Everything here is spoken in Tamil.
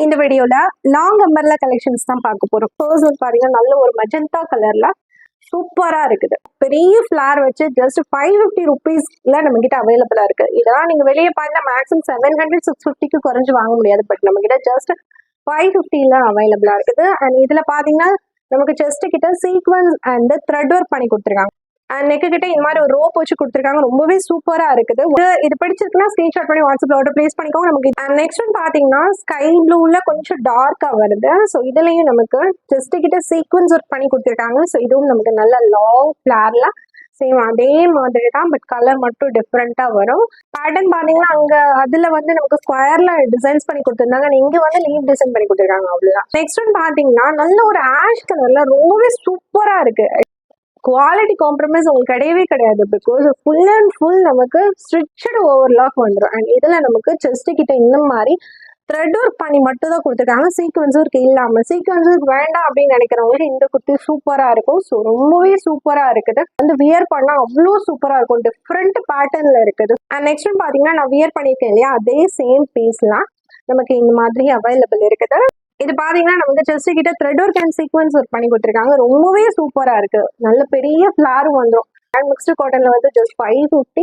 இந்த வீடியோல லாங் அம்பர்லா கலெக்ஷன்ஸ் தான் பார்க்க போறோம். ஃபர்ஸ்ட் வந்து பாத்தீங்கன்னா நல்ல ஒரு மஜந்தா கலர்ல சூப்பரா இருக்குது. பெரிய ஃபிளார் வச்சு ஜஸ்ட் 550 ருபீஸ்ல நம்ம கிட்ட அவைலபிளா இருக்கு. இதெல்லாம் நீங்க வெளியே பார்த்தா மேக்ஸிமம் 700 650க்கு குறைஞ்சு வாங்க முடியாது. பட் நம்ம கிட்ட ஜஸ்ட் 550ல அவைலபிளா இருக்குது. அண்ட் இதுல பாத்தீங்கன்னா நமக்கு செஸ்ட் கிட்ட சீக்வன்ஸ் அண்ட் த்ரெட் ஒர்க் பண்ணி கொடுத்துருக்காங்க. அண்ட் நெக்கு கிட்ட இந்த மாதிரி ஒரு ரோப் வச்சு கொடுத்துருக்காங்க. ரொம்பவே சூப்பரா இருக்குது. இது பிடிச்சிருக்குன்னா ஸ்கிரீன்ஷாட் பண்ணி வாட்ஸ்அப்ல ஆர்டர் பிளேஸ் பண்ணிக்கோங்க. நமக்கு நெக்ஸ்ட் ஒன் பாத்தீங்கன்னா ஸ்கை ப்ளூல கொஞ்சம் டார்க்கா வருது. ஸோ இதுலயும் நமக்கு ஜஸ்ட் கிட்ட சீக்வன்ஸ் ஒர்க் பண்ணி கொடுத்துருக்காங்க. ஸோ இதுவும் நமக்கு நல்ல லாங் ஃபிளார்ல சேம் அதே மாதிரி தான், பட் கலர் மட்டும் டிஃப்ரெண்டா வரும். பேட்டர்ன் பாத்தீங்கன்னா அங்க அதுல வந்து நமக்கு ஸ்கொயர்ல டிசைன்ஸ் பண்ணி கொடுத்துருந்தாங்க. இங்க வந்து லீவ் டிசைன் பண்ணி கொடுத்துருக்காங்க. அவ்வளவுதான். நெக்ஸ்ட் ஒன் பாத்தீங்கன்னா நல்ல ஒரு ஆஷ் கலர்ல ரொம்பவே சூப்பரா இருக்கு. குவாலிட்டி காம்ப்ரமைஸ் உங்களுக்கு கிடையவே கிடையாது. பிகாஸ் ஃபுல் அண்ட் ஃபுல் நமக்கு ஸ்ட்ரிச்சட் ஓவர்லாக் வந்துடும். அண்ட் இதுல நமக்கு செஸ்ட் கிட்ட இந்த மாதிரி த்ரெட் ஒர்க் பண்ணி மட்டும் தான் கொடுத்துருக்காங்க. சீக்வன்ஸ் ஒர்க் இல்லாம. சீக்வன்ஸ் ஒர்க் வேண்டாம் அப்படின்னு நினைக்கிறவங்களுக்கு இந்த குர்த்தி சூப்பரா இருக்கும். ஸோ ரொம்பவே சூப்பரா இருக்குது. வந்து வியர் பண்ணா அவ்வளோ சூப்பரா இருக்கும். டிஃப்ரெண்ட் பேட்டர்ன்ல இருக்குது. அண்ட் நெக்ஸ்ட் ஒன் பாத்தீங்கன்னா நான் வியர் பண்ணியிருக்கேன் இல்லையா, அதே சேம் பீஸ்லாம் நமக்கு இந்த மாதிரி அவைலபிள் இருக்குது. இது பாத்தீங்கன்னா நமக்கு செஸ்ட் கிட்ட thread work and sequence work பண்ணி கொடுத்துருக்காங்க. ரொம்பவே சூப்பரா இருக்கு. நல்ல பெரிய ஃபிளார் வந்துடும். அண்ட் மிக்ஸ்டு காட்டன்ல வந்து ஜஸ்ட் 550.